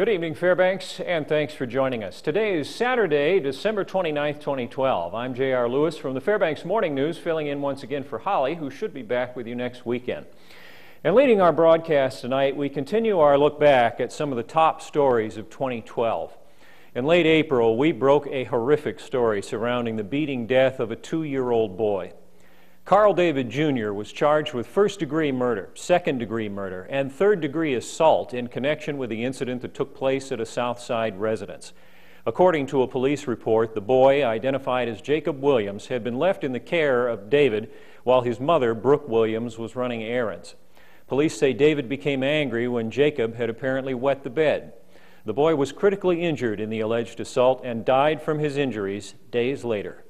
Good evening, Fairbanks, and thanks for joining us. Today is Saturday, December 29th, 2012. I'm J.R. Lewis from the Fairbanks Morning News, filling in once again for Holly, who should be back with you next weekend. And leading our broadcast tonight, we continue our look back at some of the top stories of 2012. In late April, we broke a horrific story surrounding the beating death of a 2-year-old boy. Carl David Jr. was charged with first-degree murder, second-degree murder, and third-degree assault in connection with the incident that took place at a Southside residence. According to a police report, the boy, identified as Jacob Williams, had been left in the care of David while his mother, Brooke Williams, was running errands. Police say David became angry when Jacob had apparently wet the bed. The boy was critically injured in the alleged assault and died from his injuries days later.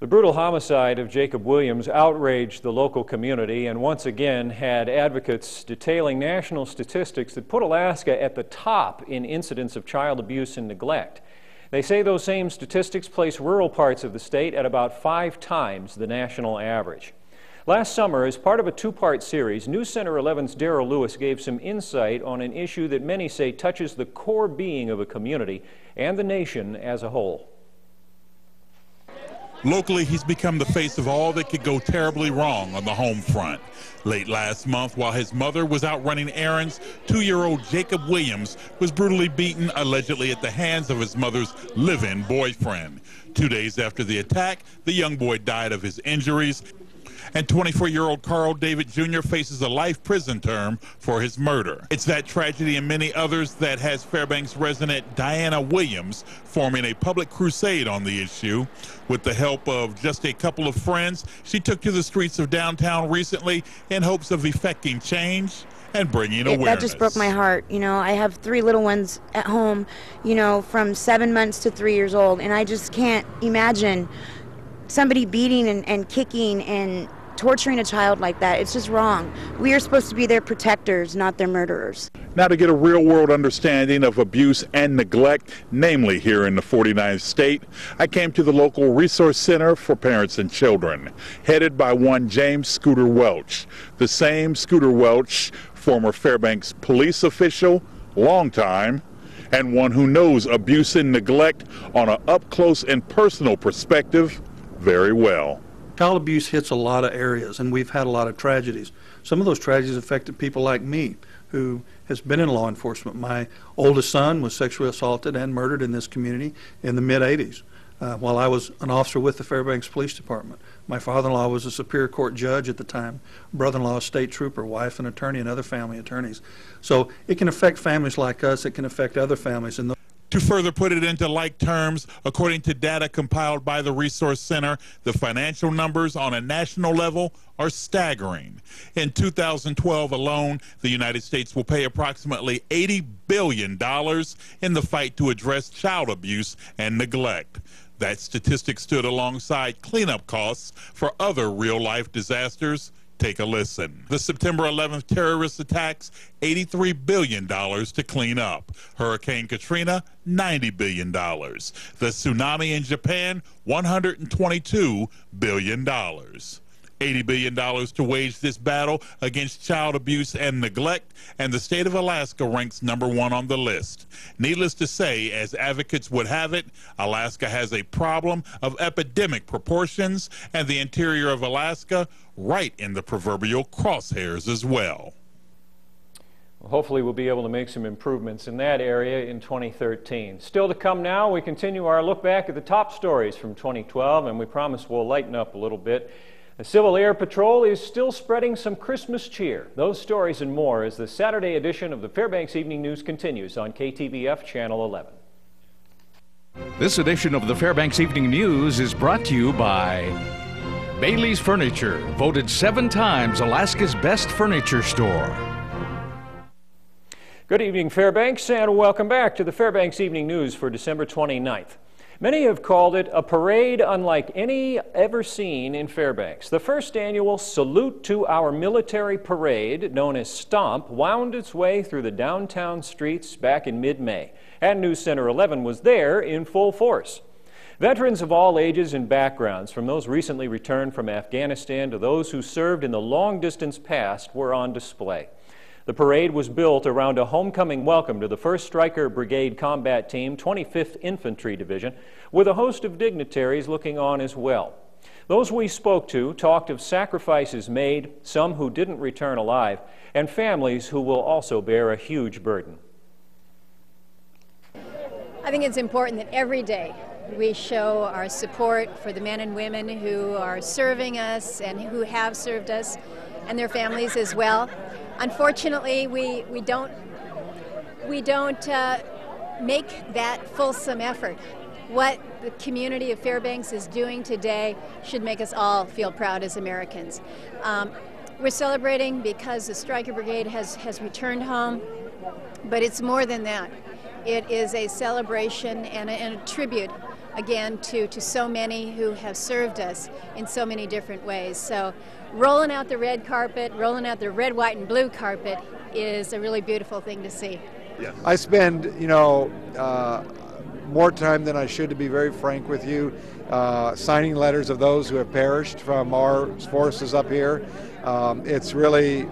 The brutal homicide of Jacob Williams outraged the local community and once again had advocates detailing national statistics that put Alaska at the top in incidents of child abuse and neglect. They say those same statistics place rural parts of the state at about 5 times the national average. Last summer, as part of a 2-part series, News Center 11's Darrell Lewis gave some insight on an issue that many say touches the core being of a community and the nation as a whole. Locally, he's become the face of all that could go terribly wrong on the home front. Late last month, while his mother was out running errands, 2-year-old Jacob Williams was brutally beaten, allegedly at the hands of his mother's live-in boyfriend. 2 days after the attack, the young boy died of his injuries, and 24-year-old Carl David Jr. faces a life prison term for his murder. It's that tragedy and many others that has Fairbanks resident Diana Williams forming a public crusade on the issue. With the help of just a couple of friends, she took to the streets of downtown recently in hopes of effecting change and bringing awareness. That just broke my heart. You know, I have 3 little ones at home, you know, from 7 months to 3 years old, and I just can't imagine somebody beating and kicking and torturing a child like that. It's just wrong. We are supposed to be their protectors, not their murderers. Now, to get a real-world understanding of abuse and neglect, namely here in the 49th state, I came to the local Resource Center for Parents and Children, headed by one James Scooter Welch. The same Scooter Welch, former Fairbanks police official, long time, and one who knows abuse and neglect on an up-close and personal perspective very well. Child abuse hits a lot of areas, and we've had a lot of tragedies. Some of those tragedies affected people like me, who has been in law enforcement. My oldest son was sexually assaulted and murdered in this community in the mid-'80s while I was an officer with the Fairbanks Police Department. My father-in-law was a Superior Court judge at the time, brother-in-law a state trooper, wife an attorney, and other family attorneys. So it can affect families like us, it can affect other families. And to further put it into like terms, according to data compiled by the Resource Center, the financial numbers on a national level are staggering. In 2012 alone, the United States will pay approximately $80 billion in the fight to address child abuse and neglect. That statistic stood alongside cleanup costs for other real-life disasters. Take a listen. The September 11th terrorist attacks, $83 billion to clean up. Hurricane Katrina, $90 billion. The tsunami in Japan, $122 billion. $80 billion to wage this battle against child abuse and neglect, and the state of Alaska ranks #1 on the list. Needless to say, as advocates would have it, Alaska has a problem of epidemic proportions, and the interior of Alaska right in the proverbial crosshairs as well. Well, hopefully we'll be able to make some improvements in that area in 2013. Still to come now, we continue our look back at the top stories from 2012, and we promise we'll lighten up a little bit. The Civil Air Patrol is still spreading some Christmas cheer. Those stories and more as the Saturday edition of the Fairbanks Evening News continues on KTVF Channel 11. This edition of the Fairbanks Evening News is brought to you by Bailey's Furniture, voted 7 times Alaska's best furniture store. Good evening, Fairbanks, and welcome back to the Fairbanks Evening News for December 29th. Many have called it a parade unlike any ever seen in Fairbanks. The first annual Salute to Our Military Parade, known as Stomp, wound its way through the downtown streets back in mid-May, and News Center 11 was there in full force. Veterans of all ages and backgrounds, from those recently returned from Afghanistan to those who served in the long-distance past, were on display. The parade was built around a homecoming welcome to the 1st Stryker Brigade Combat Team, 25th Infantry Division, with a host of dignitaries looking on as well. Those we spoke to talked of sacrifices made, some who didn't return alive, and families who will also bear a huge burden. I think it's important that every day we show our support for the men and women who are serving us and who have served us, and their families as well. Unfortunately, we don't make that fulsome effort. What the community of Fairbanks is doing today should make us all feel proud as Americans. We're celebrating because the Stryker Brigade has returned home, but it's more than that. It is a celebration and a tribute, again, to so many who have served us in so many different ways. So rolling out the red carpet, rolling out the red, white, and blue carpet is a really beautiful thing to see. Yeah. I spend, more time than I should, to be very frank with you, signing letters of those who have perished from our forces up here. It's really,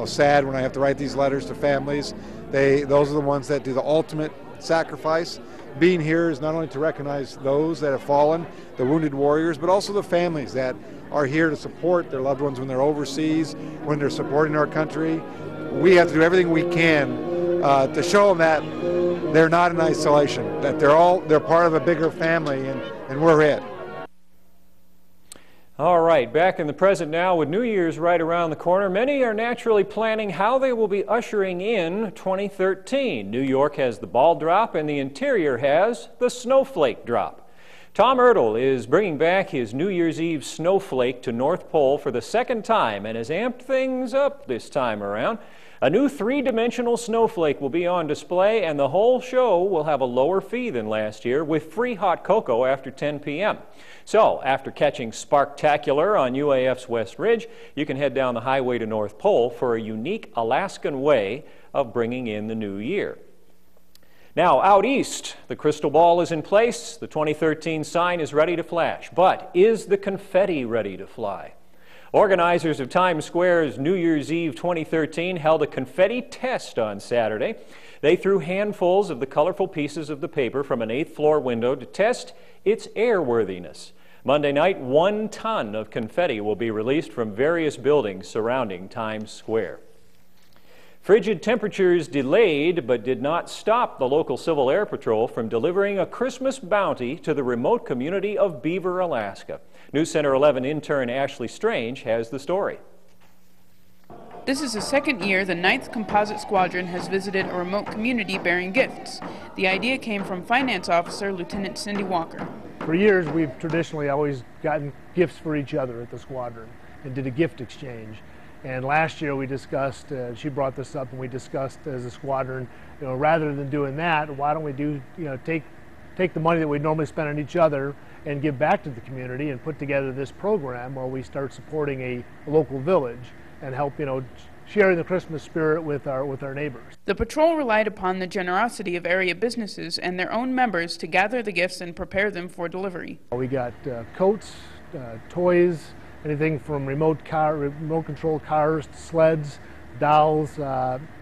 sad when I have to write these letters to families. Those are the ones that do the ultimate sacrifice. Being here is not only to recognize those that have fallen, the wounded warriors, but also the families that are here to support their loved ones when they're overseas, when they're supporting our country. We have to do everything we can to show them that they're not in isolation, that they're part of a bigger family, and we're it. All right, back in the present now with New Year's right around the corner. Many are naturally planning how they will be ushering in 2013. New York has the ball drop and the interior has the snowflake drop. Tom Ertl is bringing back his New Year's Eve snowflake to North Pole for the second time and has amped things up this time around. A new three-dimensional snowflake will be on display, and the whole show will have a lower fee than last year with free hot cocoa after 10 p.m. So, after catching Sparktacular on UAF's West Ridge, you can head down the highway to North Pole for a unique Alaskan way of bringing in the new year. Now, out east, the crystal ball is in place. The 2013 sign is ready to flash. But is the confetti ready to fly? Organizers of Times Square's New Year's Eve 2013 held a confetti test on Saturday. They threw handfuls of the colorful pieces of the paper from an 8th floor window to test its airworthiness. Monday night, 1 ton of confetti will be released from various buildings surrounding Times Square. Frigid temperatures delayed but did not stop the local Civil Air Patrol from delivering a Christmas bounty to the remote community of Beaver, Alaska. News Center 11 intern Ashley Strange has the story. This is the second year the 9th Composite Squadron has visited a remote community bearing gifts. The idea came from Finance Officer Lieutenant Cindy Walker. For years, we've traditionally always gotten gifts for each other at the squadron and did a gift exchange. And last year we discussed, she brought this up, and we discussed as a squadron, rather than doing that, why don't we do, take the money that we normally spend on each other and give back to the community and put together this program where we start supporting a local village and help, sharing the Christmas spirit with our neighbors. The patrol relied upon the generosity of area businesses and their own members to gather the gifts and prepare them for delivery. We got coats, toys, anything from remote control cars to sleds, dolls,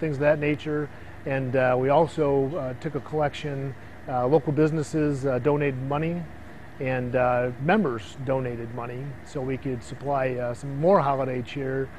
things of that nature. And we also took a collection. Local businesses donated money, and members donated money, so we could supply some more holiday cheer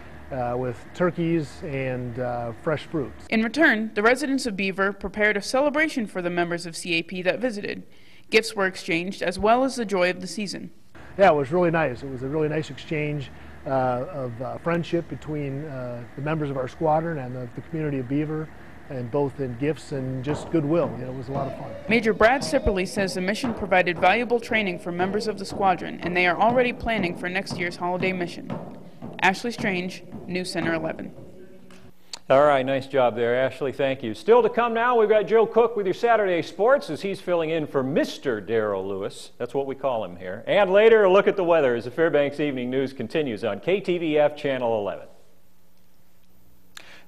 with turkeys and fresh fruits. In return, the residents of Beaver prepared a celebration for the members of CAP that visited. Gifts were exchanged, as well as the joy of the season. Yeah, it was really nice. It was a really nice exchange of friendship between the members of our squadron and the community of Beaver, and both in gifts and just goodwill. It was a lot of fun. Major Brad Sipperly says the mission provided valuable training for members of the squadron, and they are already planning for next year's holiday mission. Ashley Strange, News Center 11. All right, nice job there, Ashley. Thank you. Still to come now, we've got Joe Cook with your Saturday Sports as he's filling in for Mr. Darrell Lewis. That's what we call him here. And later, a look at the weather as the Fairbanks Evening News continues on KTVF Channel 11.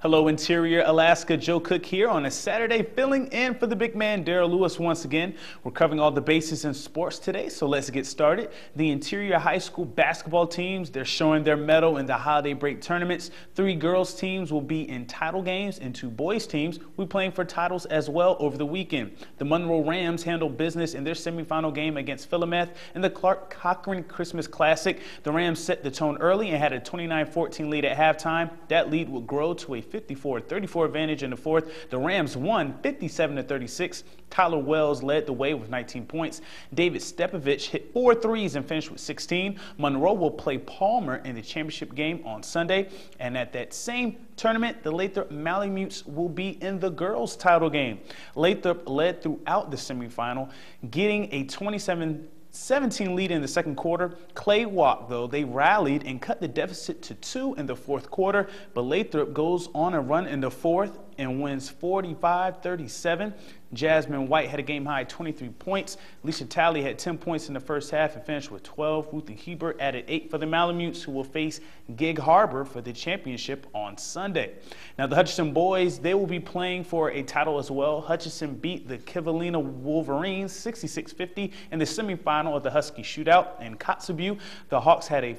Hello, Interior Alaska. Joe Cook here on a Saturday, filling in for the big man, Darrell Lewis, once again. We're covering all the bases in sports today, so let's get started. The Interior High School basketball teams, they're showing their mettle in the holiday break tournaments. 3 girls teams will be in title games, and 2 boys teams will be playing for titles as well over the weekend. The Monroe Rams handled business in their semifinal game against Philomath in the Clark Cochran Christmas Classic. The Rams set the tone early and had a 29-14 lead at halftime. That lead would grow to a 54-34 advantage in the fourth. The Rams won 57-36. Tyler Wells led the way with 19 points. David Stepovich hit 4 threes and finished with 16. Monroe will play Palmer in the championship game on Sunday. And at that same tournament, the Lathrop Malamutes will be in the girls' title game. Lathrop led throughout the semifinal, getting a 27-17 lead in the second quarter. Clay Walk, though, they rallied and cut the deficit to 2 in the fourth quarter, but Lathrop goes on a run in the fourth and wins 45-37. Jasmine White had a game-high 23 points. Alicia Talley had 10 points in the first half and finished with 12. Ruthie Hebert added 8 for the Malamutes, who will face Gig Harbor for the championship on Sunday. Now, the Hutchinson boys, they will be playing for a title as well. Hutchinson beat the Kivalina Wolverines 66-50 in the semifinal of the Husky Shootout. In Kotzebue, the Hawks had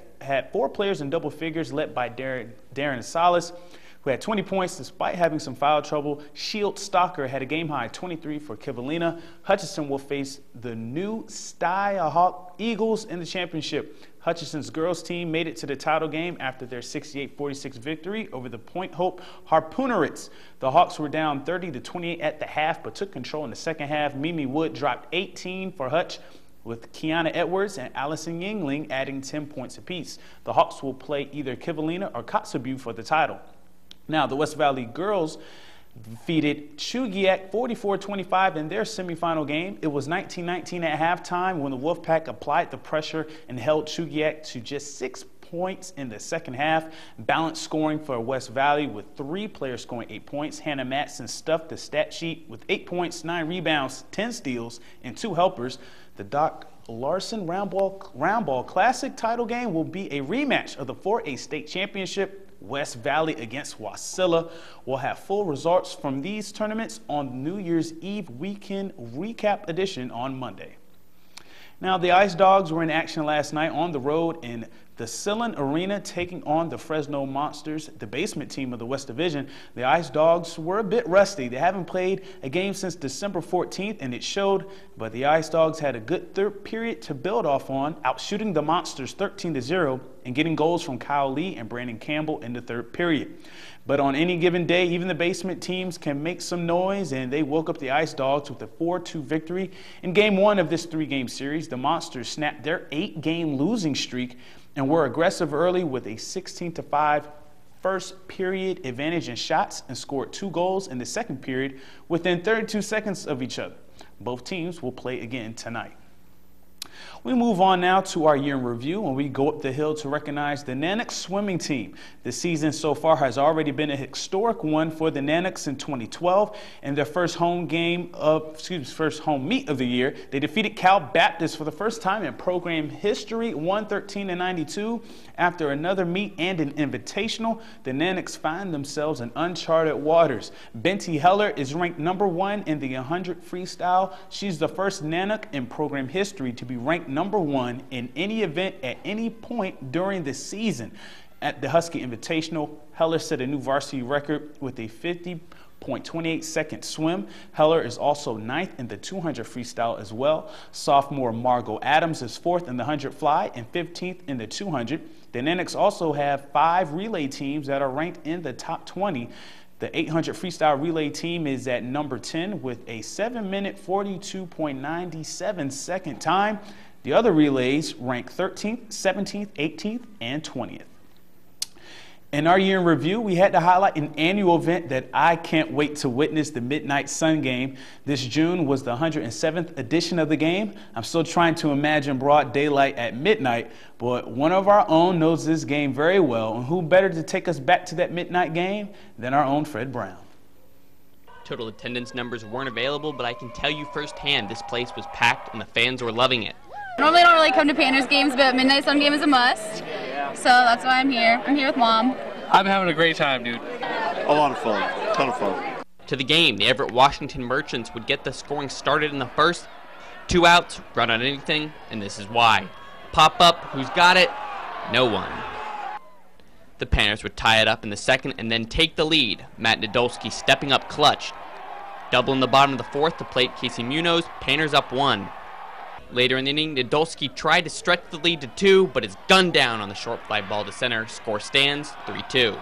4 players in double figures, led by Darren Salas, who had 20 points despite having some foul trouble. Shield Stalker had a game-high 23 for Kivalina. Hutchinson will face the new Steyahawk Eagles in the championship. Hutchinson's girls team made it to the title game after their 68-46 victory over the Point Hope Harpoonerites. The Hawks were down 30-28 at the half, but took control in the second half. Mimi Wood dropped 18 for Hutch, with Kiana Edwards and Allison Yingling adding 10 points apiece. The Hawks will play either Kivalina or Kotzebue for the title. Now, the West Valley girls defeated Chugiak 44-25 in their semifinal game. It was 19-19 at halftime when the Wolfpack applied the pressure and held Chugiak to just 6 points in the second half. Balanced scoring for West Valley with 3 players scoring 8 points. Hannah Matson stuffed the stat sheet with 8 points, 9 rebounds, 10 steals, and 2 helpers. The Doc Larson Round Ball Classic title game will be a rematch of the 4A state championship. West Valley against Wasilla. We'll have full results from these tournaments on New Year's Eve weekend recap edition on Monday. Now, the Ice Dogs were in action last night on the road in the Sillon Arena, taking on the Fresno Monsters, the basement team of the West Division. The Ice Dogs were a bit rusty. They haven't played a game since December 14th, and it showed, but the Ice Dogs had a good third period to build off on, outshooting the Monsters 13-0 and getting goals from Kyle Lee and Brandon Campbell in the third period. But on any given day, even the basement teams can make some noise, and they woke up the Ice Dogs with a 4-2 victory. In Game 1 of this 3-game series, the Monsters snapped their 8-game losing streak and were aggressive early with a 16-5 first period advantage in shots and scored 2 goals in the second period within 32 seconds of each other. Both teams will play again tonight. We move on now to our year in review, and we go up the hill to recognize the Nanook swimming team. The season so far has already been a historic one for the Nanooks in 2012. In their first home meet of the year, they defeated Cal Baptist for the first time in program history, 113-92. After another meet and an invitational, the Nanooks find themselves in uncharted waters. Benty Heller is ranked #1 in the 100 freestyle. She's the first Nanook in program history to be ranked #1 in any event at any point during the season. At the Husky Invitational, Heller set a new varsity record with a 50.28 second swim. Heller is also 9th in the 200 freestyle as well. Sophomore Margot Adams is 4th in the 100 fly and 15th in the 200. The Nanooks also have 5 relay teams that are ranked in the top 20. The 800 freestyle relay team is at number 10 with a 7-minute 42.97 second time. The other relays rank 13th, 17th, 18th, and 20th. In our year in review, we had to highlight an annual event that I can't wait to witness, the Midnight Sun Game. This June was the 107th edition of the game. I'm still trying to imagine broad daylight at midnight, but one of our own knows this game very well, and who better to take us back to that midnight game than our own Fred Brown. Total attendance numbers weren't available, but I can tell you firsthand this place was packed and the fans were loving it. Normally I don't really come to Panthers games, but Midnight Sun Game is a must. So that's why I'm here. I'm here with Mom. I'm having a great time, dude. A lot of fun, ton of fun. To the game, the Everett Washington Merchants would get the scoring started in the first. 2 outs, run on anything, and this is why. Pop up, who's got it? No one. The Panthers would tie it up in the second and then take the lead. Matt Nadolski stepping up clutch. Double in the bottom of the fourth to plate Casey Munoz. Panthers up 1. Later in the inning, Nadolski tried to stretch the lead to 2, but is gunned down on the short fly ball to center. Score stands 3-2.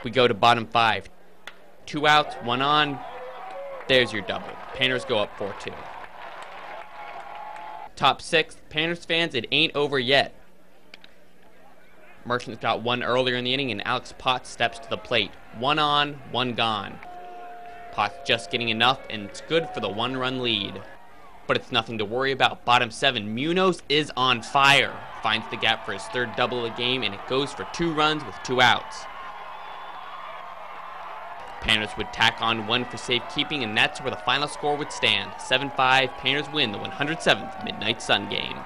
We go to bottom 5. 2 outs, 1 on. There's your double. Panthers go up 4-2. Top 6, Panthers fans, it ain't over yet. Merchants got 1 earlier in the inning, and Alex Potts steps to the plate. 1 on, 1 gone. Potts just getting enough, and it's good for the 1-run lead. But it's nothing to worry about. Bottom 7, Munoz is on fire. Finds the gap for his 3rd double of the game, and it goes for 2 runs with 2 outs. Panthers would tack on 1 for safekeeping, and that's where the final score would stand. 7-5, Panthers win the 107th Midnight Sun game.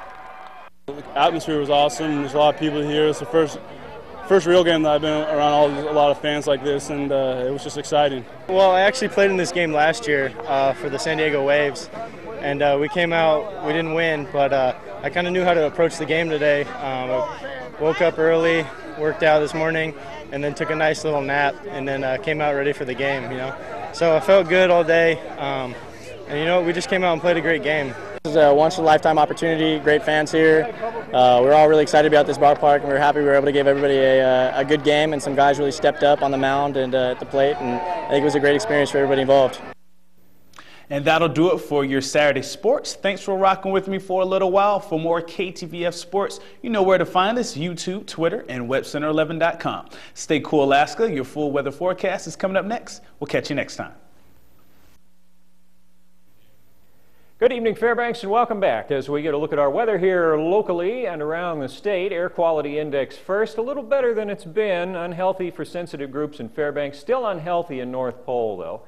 The atmosphere was awesome. There's a lot of people here. It's the first real game that I've been around a lot of fans like this, and it was just exciting. Well, I actually played in this game last year for the San Diego Waves, and we came out, we didn't win, but I kind of knew how to approach the game today. I woke up early, worked out this morning, and then took a nice little nap, and then came out ready for the game, you know. So I felt good all day, and you know, we just came out and played a great game. This is a once-in-a-lifetime opportunity, great fans here. We're all really excited about this ballpark, and we're happy we were able to give everybody a good game, and some guys really stepped up on the mound and at the plate, and I think it was a great experience for everybody involved. And that'll do it for your Saturday sports. Thanks for rocking with me for a little while. For more KTVF sports, you know where to find us: YouTube, Twitter, and webcenter11.com. Stay cool, Alaska. Your full weather forecast is coming up next. We'll catch you next time. Good evening, Fairbanks, and welcome back as we get a look at our weather here locally and around the state. Air quality index first, a little better than it's been. Unhealthy for sensitive groups in Fairbanks, still unhealthy in North Pole, though.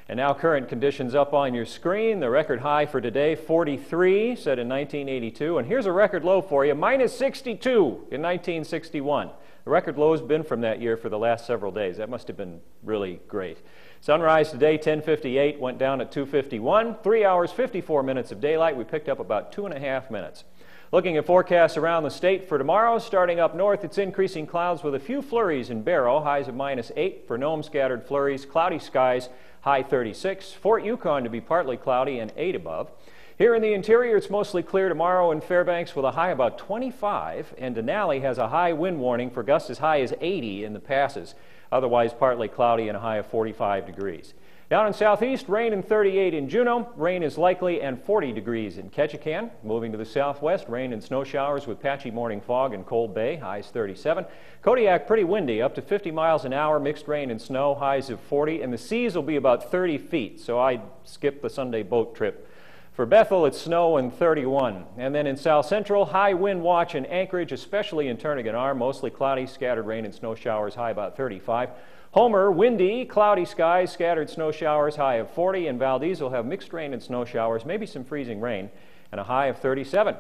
And now current conditions up on your screen. The record high for today, 43, set in 1982. And here's a record low for you, minus 62 in 1961. The record low has been from that year for the last several days. That must have been really great. Sunrise today, 10:58, went down at 2:51. 3 hours, 54 minutes of daylight. We picked up about 2.5 minutes. Looking at forecasts around the state for tomorrow, starting up north, it's increasing clouds with a few flurries in Barrow, highs of -8. For Nome, scattered flurries, cloudy skies, high 36. Fort Yukon to be partly cloudy and 8 above. Here in the interior, it's mostly clear tomorrow in Fairbanks with a high about 25, and Denali has a high wind warning for gusts as high as 80 in the passes. Otherwise partly cloudy and a high of 45 degrees. Down in southeast, rain and 38 in Juneau. Rain is likely and 40 degrees in Ketchikan. Moving to the southwest, rain and snow showers with patchy morning fog in Cold Bay, highs 37. Kodiak, pretty windy, up to 50 miles an hour, mixed rain and snow, highs of 40. And the seas will be about 30 feet, so I'd skip the Sunday boat trip. For Bethel, it's snow and 31. And then in south central, high wind watch in Anchorage, especially in Turnagain Arm, mostly cloudy, scattered rain and snow showers, high about 35. Homer, windy, cloudy skies, scattered snow showers, high of 40. And Valdez will have mixed rain and snow showers, maybe some freezing rain, and a high of 37.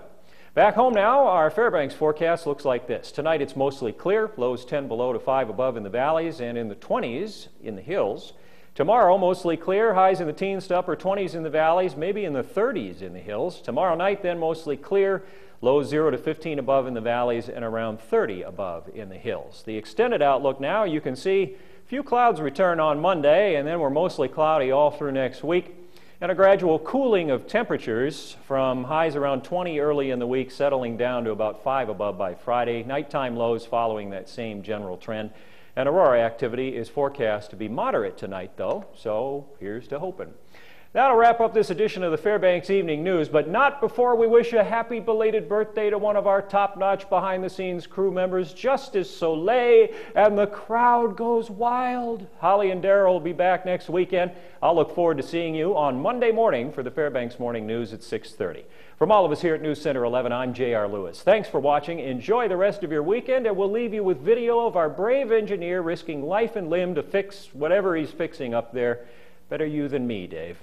Back home now, our Fairbanks forecast looks like this. Tonight it's mostly clear, lows 10 below to 5 above in the valleys and in the 20s in the hills. Tomorrow, mostly clear, highs in the teens to upper 20s in the valleys, maybe in the 30s in the hills. Tomorrow night, then, mostly clear, lows 0 to 15 above in the valleys and around 30 above in the hills. The extended outlook now, you can see a few clouds return on Monday, and then we're mostly cloudy all through next week. And a gradual cooling of temperatures from highs around 20 early in the week, settling down to about 5 above by Friday. Nighttime lows following that same general trend. And aurora activity is forecast to be moderate tonight, though, so here's to hoping. That'll wrap up this edition of the Fairbanks Evening News, but not before we wish a happy belated birthday to one of our top-notch behind-the-scenes crew members, Justice Soleil, and the crowd goes wild. Holly and Darrell will be back next weekend. I'll look forward to seeing you on Monday morning for the Fairbanks Morning News at 6:30. From all of us here at News Center 11, I'm J.R. Lewis. Thanks for watching. Enjoy the rest of your weekend, and we'll leave you with video of our brave engineer risking life and limb to fix whatever he's fixing up there. Better you than me, Dave.